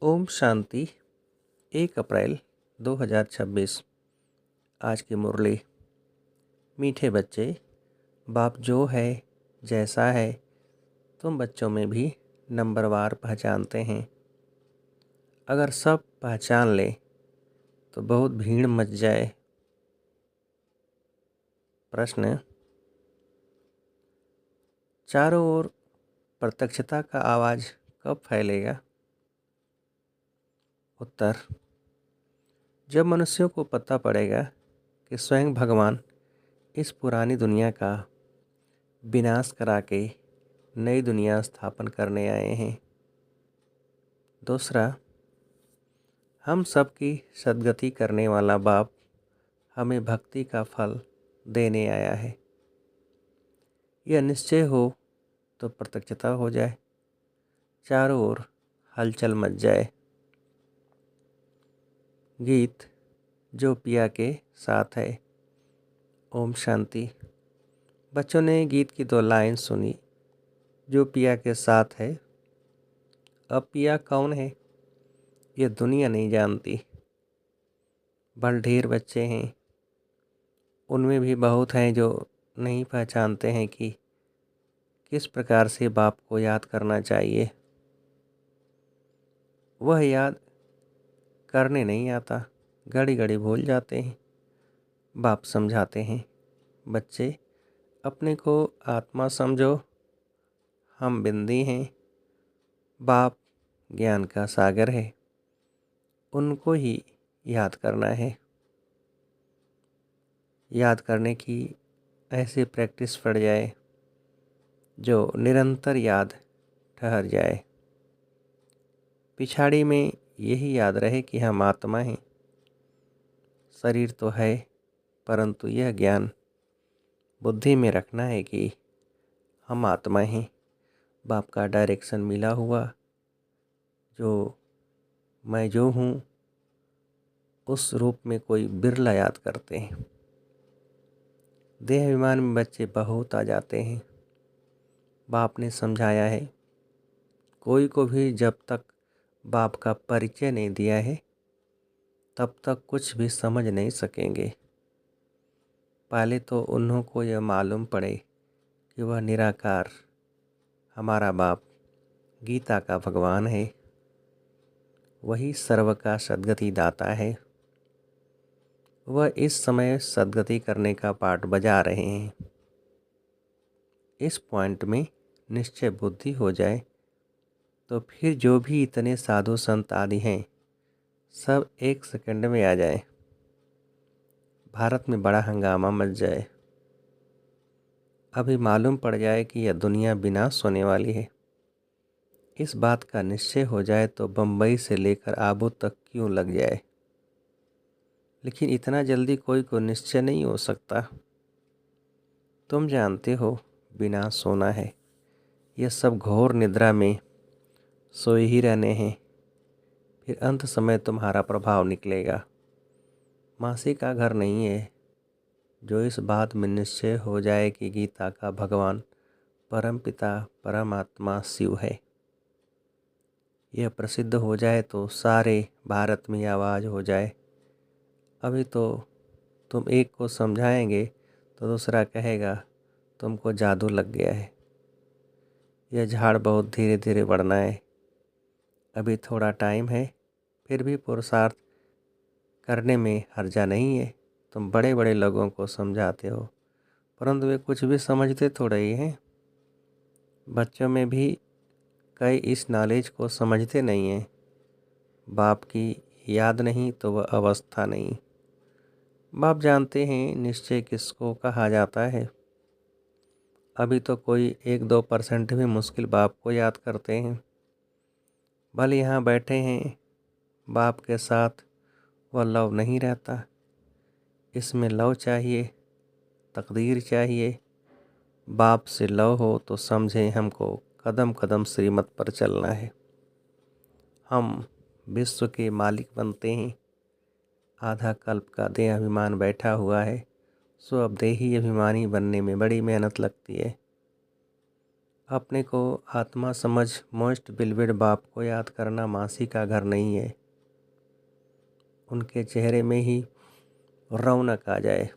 ओम शांति। 1 अप्रैल 2026। आज की मुरली। मीठे बच्चे, बाप जो है जैसा है तुम बच्चों में भी नंबरवार पहचानते हैं। अगर सब पहचान ले तो बहुत भीड़ मच जाए। प्रश्न: चारों ओर प्रत्यक्षता का आवाज़ कब फैलेगा? उत्तर: जब मनुष्यों को पता पड़ेगा कि स्वयं भगवान इस पुरानी दुनिया का विनाश करा के नई दुनिया स्थापन करने आए हैं। दूसरा, हम सबकी सद्गति करने वाला बाप हमें भक्ति का फल देने आया है। यह निश्चय हो तो प्रत्यक्षता हो जाए, चारों ओर हलचल मच जाए। गीत जो पिया के साथ है। ओम शांति। बच्चों ने गीत की 2 लाइन सुनी, जो पिया के साथ है। अब पिया कौन है ये दुनिया नहीं जानती। बल ढेर बच्चे हैं, उनमें भी बहुत हैं जो नहीं पहचानते हैं कि किस प्रकार से बाप को याद करना चाहिए। वह याद करने नहीं आता, घड़ी घड़ी भूल जाते हैं। बाप समझाते हैं, बच्चे अपने को आत्मा समझो, हम बिंदी हैं, बाप ज्ञान का सागर है, उनको ही याद करना है। याद करने की ऐसी प्रैक्टिस पड़ जाए जो निरंतर याद ठहर जाए। पिछाड़ी में यही याद रहे कि हम आत्मा हैं। शरीर तो है, परंतु यह ज्ञान बुद्धि में रखना है कि हम आत्मा हैं। बाप का डायरेक्शन मिला हुआ, जो मैं जो हूँ उस रूप में कोई बिरला याद करते हैं। देह अभिमान में बच्चे बहुत आ जाते हैं। बाप ने समझाया है, कोई को भी जब तक बाप का परिचय नहीं दिया है तब तक कुछ भी समझ नहीं सकेंगे। पहले तो उन्हों को यह मालूम पड़े कि वह निराकार हमारा बाप गीता का भगवान है। वही सर्व का सद्गति दाता है। वह इस समय सद्गति करने का पाठ बजा रहे हैं। इस पॉइंट में निश्चय बुद्धि हो जाए तो फिर जो भी इतने साधु संत आदि हैं सब 1 सेकंड में आ जाए। भारत में बड़ा हंगामा मच जाए। अभी मालूम पड़ जाए कि यह दुनिया विनाश होने वाली है। इस बात का निश्चय हो जाए तो बम्बई से लेकर आबू तक क्यों लग जाए। लेकिन इतना जल्दी कोई को निश्चय नहीं हो सकता। तुम जानते हो विनाश होना है। यह सब घोर निद्रा में सोए ही रहने हैं। फिर अंत समय तुम्हारा प्रभाव निकलेगा। मासी का घर नहीं है। जो इस बात में निश्चय हो जाए कि गीता का भगवान परमपिता परमात्मा शिव है, यह प्रसिद्ध हो जाए तो सारे भारत में आवाज़ हो जाए। अभी तो तुम एक को समझाएंगे तो दूसरा कहेगा तुमको जादू लग गया है। यह झाड़ बहुत धीरे धीरे बढ़ना है। अभी थोड़ा टाइम है, फिर भी पुरुषार्थ करने में हर्जा नहीं है। तुम बड़े बड़े लोगों को समझाते हो, परंतु वे कुछ भी समझते थोड़ा ही हैं। बच्चों में भी कई इस नॉलेज को समझते नहीं हैं। बाप की याद नहीं तो वह अवस्था नहीं। बाप जानते हैं निश्चय किसको कहा जाता है। अभी तो कोई 1-2% भी मुश्किल बाप को याद करते हैं। भले यहाँ बैठे हैं, बाप के साथ वह लव नहीं रहता। इसमें लव चाहिए, तकदीर चाहिए। बाप से लव हो तो समझें हमको कदम कदम श्रीमत पर चलना है। हम विश्व के मालिक बनते हैं। आधा कल्प का देह अभिमान बैठा हुआ है, सो अब देही अभिमानी बनने में बड़ी मेहनत लगती है। अपने को आत्मा समझ मोस्ट बिलवेड बाप को याद करना मासी का घर नहीं है। उनके चेहरे में ही रौनक आ जाए।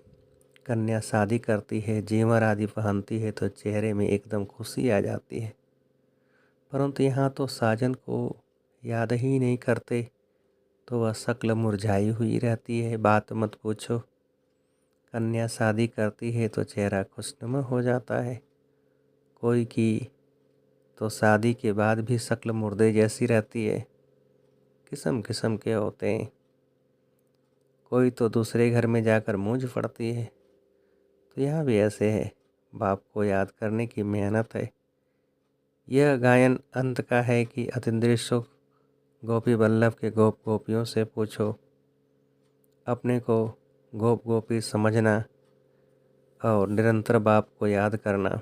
कन्या शादी करती है, जेवर आदि पहनती है तो चेहरे में एकदम खुशी आ जाती है। परंतु यहाँ तो साजन को याद ही नहीं करते तो वह शक्ल मुरझाई हुई रहती है। बात मत पूछो। कन्या शादी करती है तो चेहरा खुशनुमा हो जाता है। कोई की तो शादी के बाद भी शक्ल मुर्दे जैसी रहती है। किस्म किस्म के होते हैं। कोई तो दूसरे घर में जाकर मूंछ पड़ती है। तो यहाँ भी ऐसे है। बाप को याद करने की मेहनत है। यह गायन अंत का है कि अतीन्द्रिय सुख गोपी वल्लभ के गोप गोपियों से पूछो। अपने को गोप गोपी समझना और निरंतर बाप को याद करना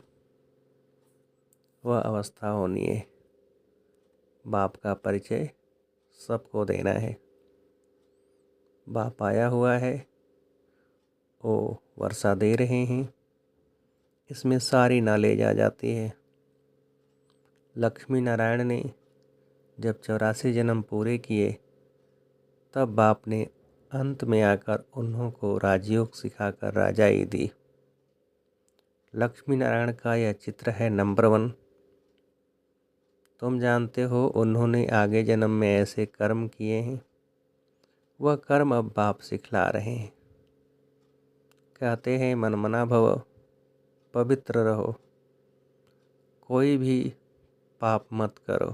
वह अवस्था होनी है। बाप का परिचय सबको देना है। बाप आया हुआ है, वो वर्षा दे रहे हैं, इसमें सारी नॉलेज आ जाती है। लक्ष्मी नारायण ने जब 84 जन्म पूरे किए तब बाप ने अंत में आकर उन्हों को राजयोग सिखाकर राजाई दी। लक्ष्मी नारायण का यह चित्र है नंबर 1। तुम जानते हो उन्होंने आगे जन्म में ऐसे कर्म किए हैं, वह कर्म अब बाप सिखला रहे हैं। कहते हैं मनमना भव, पवित्र रहो, कोई भी पाप मत करो,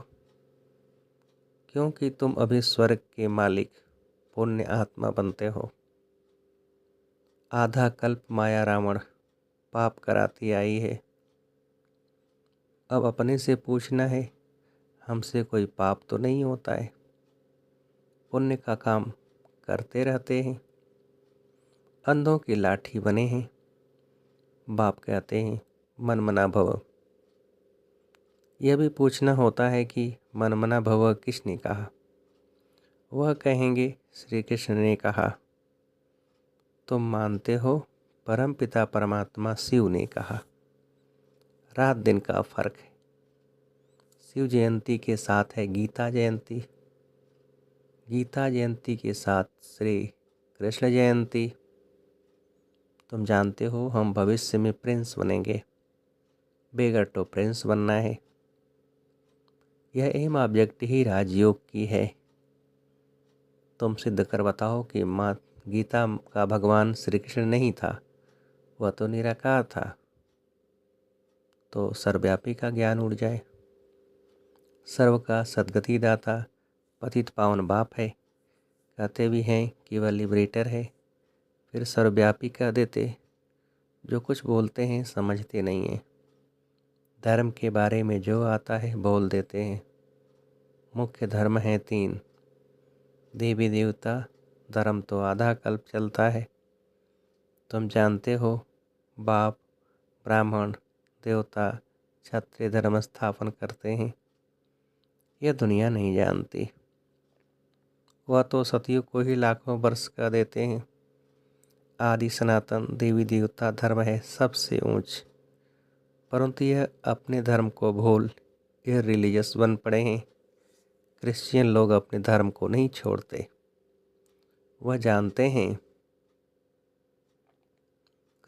क्योंकि तुम अभी स्वर्ग के मालिक पुण्य आत्मा बनते हो। आधा कल्प माया रावण पाप कराती आई है। अब अपने से पूछना है, हमसे कोई पाप तो नहीं होता है। पुण्य का काम करते रहते हैं। अंधों की लाठी बने हैं। बाप कहते हैं मनमना भव। यह भी पूछना होता है कि मनमना भव किसने कहा। वह कहेंगे श्री कृष्ण ने कहा। तुम मानते हो परम पिता परमात्मा शिव ने कहा। रात दिन का फर्क है। शिव जयंती के साथ है गीता जयंती। गीता जयंती के साथ श्री कृष्ण जयंती। तुम जानते हो हम भविष्य में प्रिंस बनेंगे। बेगर तो प्रिंस बनना है। यह एम ऑब्जेक्ट ही राजयोग की है। तुम सिद्ध कर बताओ कि माँ गीता का भगवान श्री कृष्ण नहीं था, वह तो निराकार था। तो सर्वव्यापी का ज्ञान उड़ जाए। सर्व का सद्गति दाता पतित पावन बाप है। कहते भी हैं कि वह लिबरेटर है, फिर सर्वव्यापी कह देते। जो कुछ बोलते हैं समझते नहीं हैं। धर्म के बारे में जो आता है बोल देते हैं। मुख्य धर्म हैं 3। देवी देवता धर्म तो आधा कल्प चलता है। तुम जानते हो बाप ब्राह्मण देवता क्षत्रिय धर्म स्थापन करते हैं। यह दुनिया नहीं जानती। वह तो सतयुग को ही लाखों वर्ष का देते हैं। आदि सनातन देवी देवता धर्म है सबसे ऊंच। परंतु यह अपने धर्म को भूल यह रिलीजियस बन पड़े हैं। क्रिश्चियन लोग अपने धर्म को नहीं छोड़ते। वह जानते हैं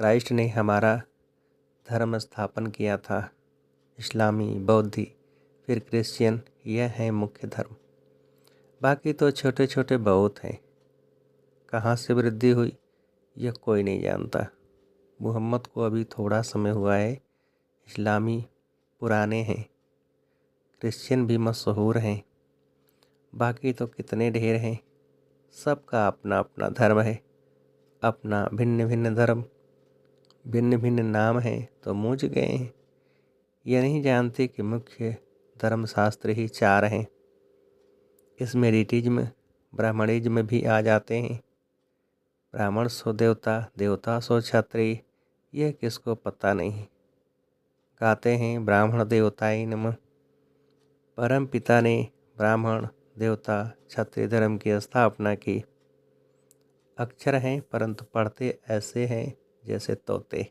क्राइस्ट ने हमारा धर्म स्थापन किया था। इस्लामी बौद्धि फिर क्रिश्चियन, यह है मुख्य धर्म। बाकी तो छोटे छोटे बहुत हैं। कहाँ से वृद्धि हुई यह कोई नहीं जानता। मोहम्मद को अभी थोड़ा समय हुआ है। इस्लामी पुराने हैं। क्रिश्चियन भी मशहूर हैं। बाकी तो कितने ढेर हैं। सबका अपना अपना धर्म है। अपना भिन्न भिन्न धर्म भिन्न भिन्न नाम हैं तो मूझ गए हैं। यह नहीं जानते कि मुख्य धर्मशास्त्र ही 4 हैं। इसमें रिटिज्म ब्राह्मणिज्म भी आ जाते हैं। ब्राह्मण सो देवता, देवता सो क्षत्रिय, यह किसको पता नहीं। गाते हैं ब्राह्मण देवताय नमः। परम पिता ने ब्राह्मण देवता क्षत्रिय धर्म की स्थापना की। अक्षर हैं परंतु पढ़ते ऐसे हैं जैसे तोते।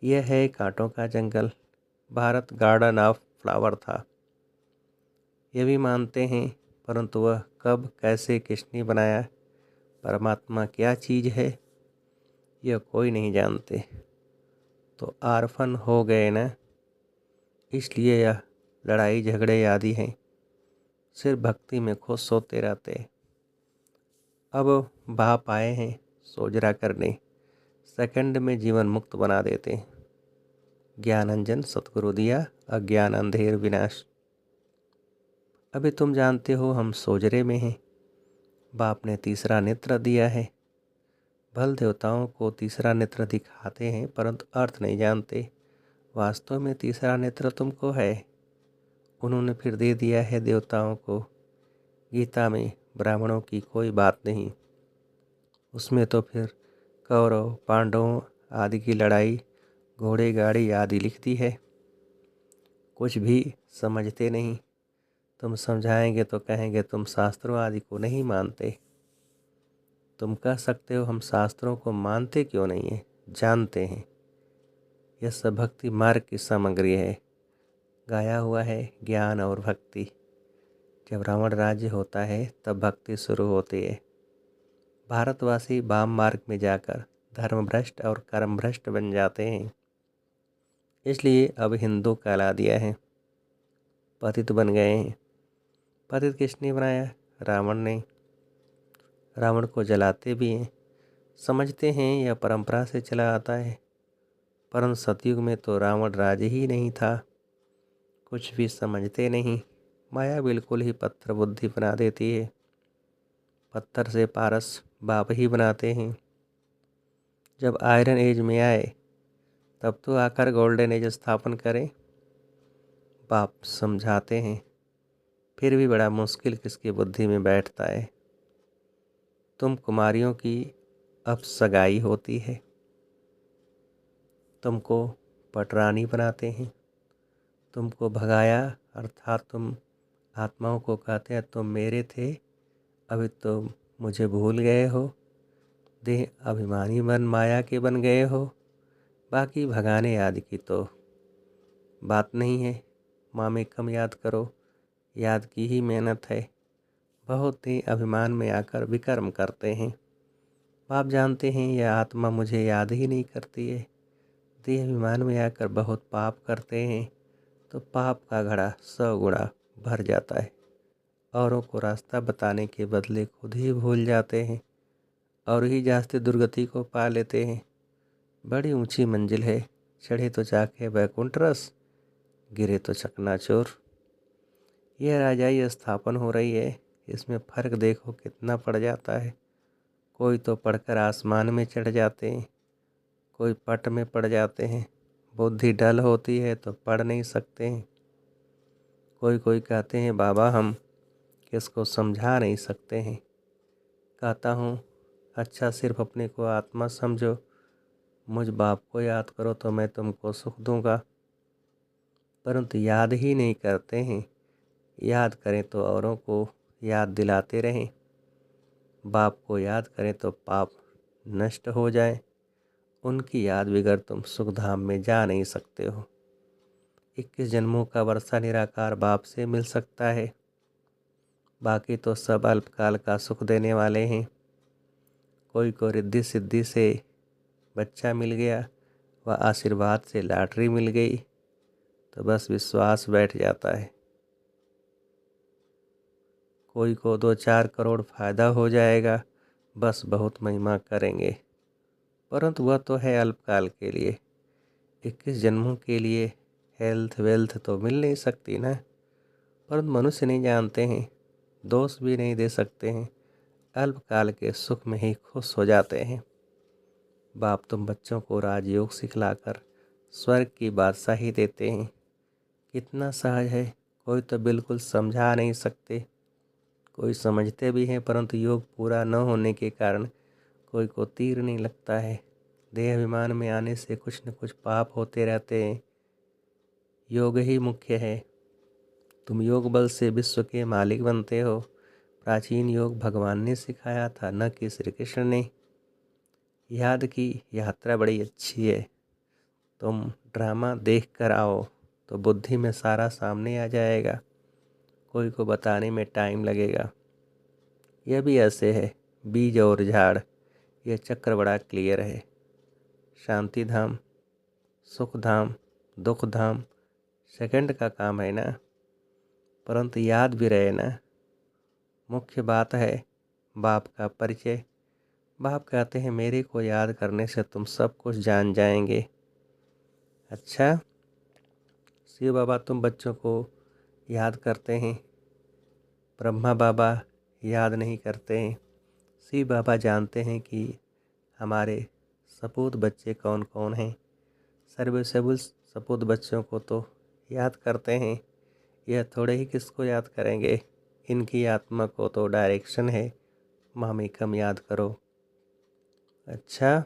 यह है कांटों का जंगल। भारत गार्डन ऑफ फ्लावर था। ये भी मानते हैं, परंतु वह कब, कैसे, किसने बनाया, परमात्मा क्या चीज़ है, यह कोई नहीं जानते। तो आरफन हो गए न, इसलिए यह लड़ाई झगड़े आदि हैं, सिर्फ भक्ति में खुश होते रहते। अब बाप आए हैं सोजरा करने, सेकंड में जीवन मुक्त बना देते। ज्ञान अंजन सतगुरु दिया, अज्ञान अंधेर विनाश। अभी तुम जानते हो हम सोजरे में हैं, बाप ने तीसरा नेत्र दिया है। भल देवताओं को तीसरा नेत्र दिखाते हैं, परंतु अर्थ नहीं जानते। वास्तव में तीसरा नेत्र तुमको है, उन्होंने फिर दे दिया है देवताओं को। गीता में ब्राह्मणों की कोई बात नहीं, उसमें तो फिर कौरव पांडवों आदि की लड़ाई, घोड़े गाड़ी आदि लिखती है। कुछ भी समझते नहीं। तुम समझाएंगे तो कहेंगे तुम शास्त्रों आदि को नहीं मानते। तुम कह सकते हो हम शास्त्रों को मानते क्यों नहीं है, जानते हैं। यह सब भक्ति मार्ग की सामग्री है, गाया हुआ है ज्ञान और भक्ति। जब रावण राज्य होता है तब भक्ति शुरू होती है। भारतवासी वाम मार्ग में जाकर धर्मभ्रष्ट और कर्मभ्रष्ट बन जाते हैं, इसलिए अब हिंदू कहला दिया है, पतित बन गए हैं। पतित किसने बनाया? रावण ने। रावण को जलाते भी हैं, समझते हैं यह परंपरा से चला आता है, परंतु सतयुग में तो रावण राज ही नहीं था। कुछ भी समझते नहीं, माया बिल्कुल ही पत्थर बुद्धि बना देती है। पत्थर से पारस बाप ही बनाते हैं। जब आयरन एज में आए तब तो आकर गोल्डन एज स्थापन करें। बाप समझाते हैं, फिर भी बड़ा मुश्किल किसकी बुद्धि में बैठता है। तुम कुमारियों की अब सगाई होती है, तुमको पटरानी बनाते हैं, तुमको भगाया, अर्थात तुम आत्माओं को कहते हैं तुम मेरे थे, अभी तो मुझे भूल गए हो, देह अभिमानी मन माया के बन गए हो। बाकी भगाने आदि की तो बात नहीं है। माँ में कम याद करो, याद की ही मेहनत है। बहुत ही अभिमान में आकर विकर्म करते हैं। बाप जानते हैं यह आत्मा मुझे याद ही नहीं करती है। देह अभिमान में आकर बहुत पाप करते हैं, तो पाप का घड़ा 100 गुणा भर जाता है। औरों को रास्ता बताने के बदले खुद ही भूल जाते हैं और ही जास्ती दुर्गति को पा लेते हैं। बड़ी ऊंची मंजिल है, चढ़े तो जाके वैकुंठ रस, गिरे तो चकनाचूर। यह राजाई स्थापन हो रही है, इसमें फर्क देखो कितना पड़ जाता है। कोई तो पढ़कर आसमान में चढ़ जाते हैं, कोई पट में पड़ जाते हैं। बुद्धि डल होती है तो पढ़ नहीं सकते हैं। कोई कहते हैं बाबा हम किसको समझा नहीं सकते हैं। कहता हूँ अच्छा सिर्फ अपने को आत्मा समझो, मुझ बाप को याद करो तो मैं तुमको सुख दूंगा। परंतु याद ही नहीं करते हैं। याद करें तो औरों को याद दिलाते रहें, बाप को याद करें तो पाप नष्ट हो जाए। उनकी याद बिगड़ तुम सुखधाम में जा नहीं सकते हो। 21 जन्मों का वर्षा निराकार बाप से मिल सकता है, बाकी तो सब अल्पकाल का सुख देने वाले हैं। कोई को रिद्धि सिद्धि से बच्चा मिल गया व आशीर्वाद से लॉटरी मिल गई तो बस विश्वास बैठ जाता है। कोई को 2-4 करोड़ फायदा हो जाएगा, बस बहुत महिमा करेंगे, परंतु वह तो है अल्पकाल के लिए। 21 जन्मों के लिए हेल्थ वेल्थ तो मिल नहीं सकती ना। परंतु मनुष्य नहीं जानते हैं, दोष भी नहीं दे सकते हैं, अल्पकाल के सुख में ही खुश हो जाते हैं। बाप तुम बच्चों को राजयोग सिखलाकर स्वर्ग की बादशाही देते हैं। कितना सहज है, कोई तो बिल्कुल समझा नहीं सकते, कोई समझते भी हैं परंतु योग पूरा न होने के कारण कोई को तीर नहीं लगता है। देह अभिमान में आने से कुछ न कुछ पाप होते रहते हैं। योग ही मुख्य है। तुम योग बल से विश्व के मालिक बनते हो। प्राचीन योग भगवान ने सिखाया था, न कि श्री कृष्ण ने। याद की यात्रा बड़ी अच्छी है, तुम ड्रामा देख कर आओ। तो बुद्धि में सारा सामने आ जाएगा, कोई को बताने में टाइम लगेगा। यह भी ऐसे है, बीज और झाड़, यह चक्र बड़ा क्लियर है। शांति धाम, सुख धाम, दुख धाम सेकंड का काम है ना, परंतु याद भी रहे ना। मुख्य बात है बाप का परिचय। बाप कहते हैं मेरे को याद करने से तुम सब कुछ जान जाएंगे। अच्छा, शिव बाबा तुम बच्चों को याद करते हैं, ब्रह्मा बाबा याद नहीं करते हैं। शिव बाबा जानते हैं कि हमारे सपूत बच्चे कौन कौन हैं। सर्विसेबल सपूत बच्चों को तो याद करते हैं, यह थोड़े ही किसको याद करेंगे। इनकी आत्मा को तो डायरेक्शन है, मामी कम याद करो। अच्छा,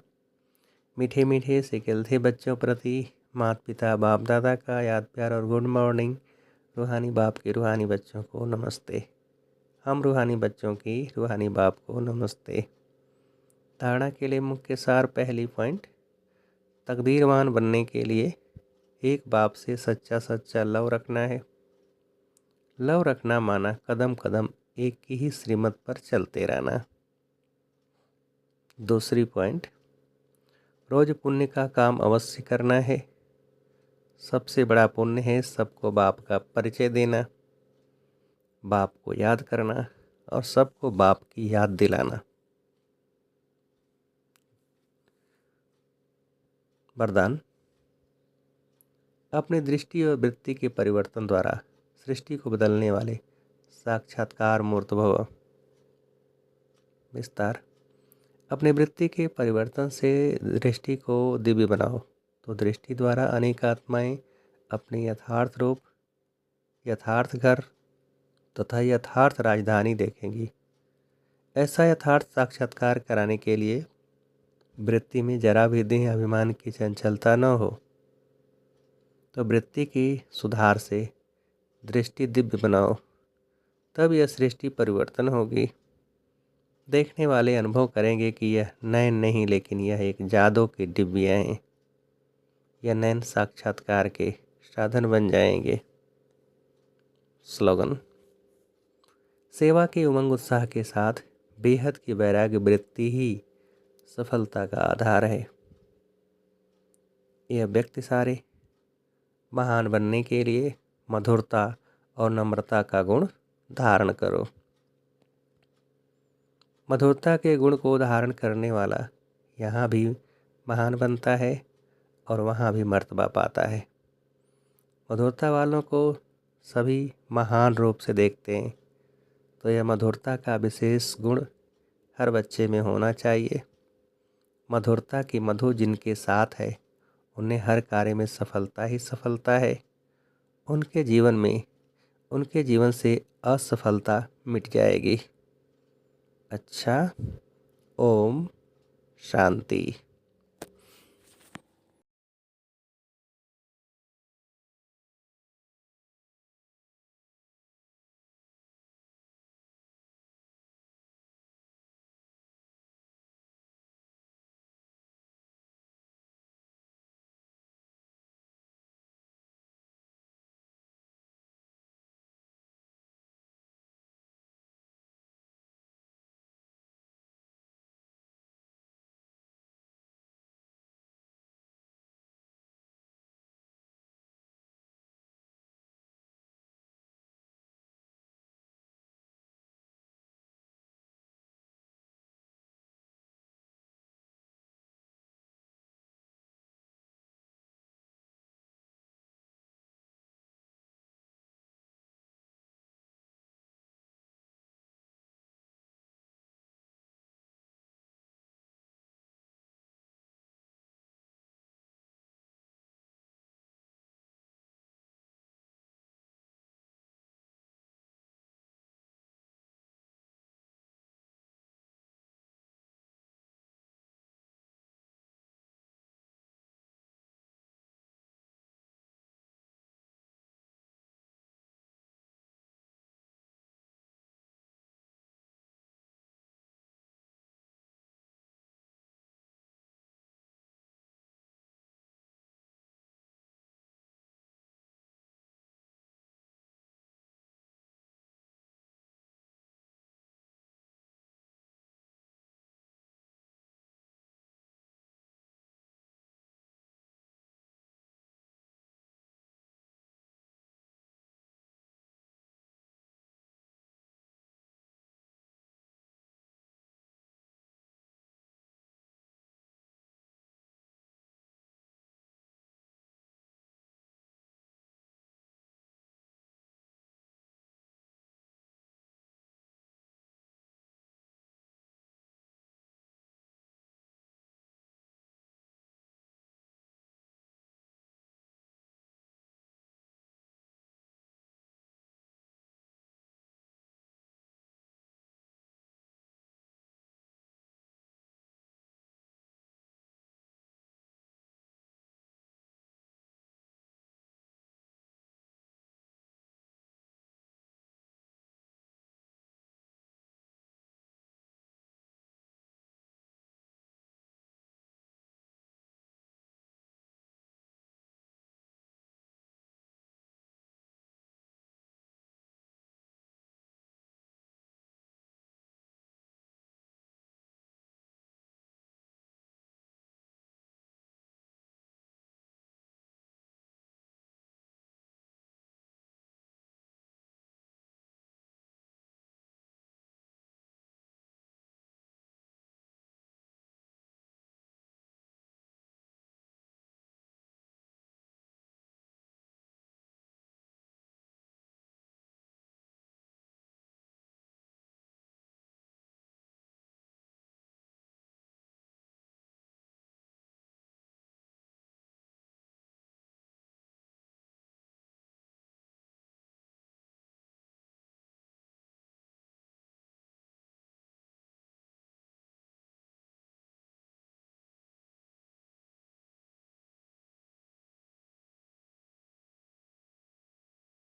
मीठे मीठे सिकल थे बच्चों प्रति माता पिता बाप दादा का याद प्यार और गुड मॉर्निंग। रूहानी बाप के रूहानी बच्चों को नमस्ते। हम रूहानी बच्चों की रूहानी बाप को नमस्ते। धारणा के लिए मुख्य सार, पहली पॉइंट, तकदीरवान बनने के लिए एक बाप से सच्चा सच्चा लव रखना है। लव रखना माना कदम कदम एक की ही श्रीमत पर चलते रहना। दूसरी पॉइंट, रोज पुण्य का काम अवश्य करना है। सबसे बड़ा पुण्य है सबको बाप का परिचय देना, बाप को याद करना और सबको बाप की याद दिलाना। वरदान, अपनी दृष्टि और वृत्ति के परिवर्तन द्वारा सृष्टि को बदलने वाले साक्षात्कार मूर्त भव। विस्तार, अपनी वृत्ति के परिवर्तन से दृष्टि को दिव्य बनाओ तो दृष्टि द्वारा अनेक आत्माएं अपने यथार्थ रूप, यथार्थ घर तथा यथार्थ राजधानी देखेंगी। ऐसा यथार्थ साक्षात्कार कराने के लिए वृत्ति में जरा भी देह अभिमान की चंचलता न हो, तो वृत्ति की सुधार से दृष्टि दिव्य बनाओ, तब यह सृष्टि परिवर्तन होगी। देखने वाले अनुभव करेंगे कि यह नयन नहीं लेकिन यह एक जादू की डिब्बियाँ हैं। यह नयन साक्षात्कार के साधन बन जाएंगे। स्लोगन, सेवा के उमंग उत्साह के साथ बेहद की वैराग्य वृत्ति ही सफलता का आधार है। यह व्यक्ति सारे महान बनने के लिए मधुरता और नम्रता का गुण धारण करो। मधुरता के गुण को धारण करने वाला यहाँ भी महान बनता है और वहाँ भी मर्तबा पाता है। मधुरता वालों को सभी महान रूप से देखते हैं, तो यह मधुरता का विशेष गुण हर बच्चे में होना चाहिए। मधुरता की मधु जिनके साथ है उन्हें हर कार्य में सफलता ही सफलता है। उनके जीवन से असफलता मिट जाएगी। अच्छा, ओम शांति।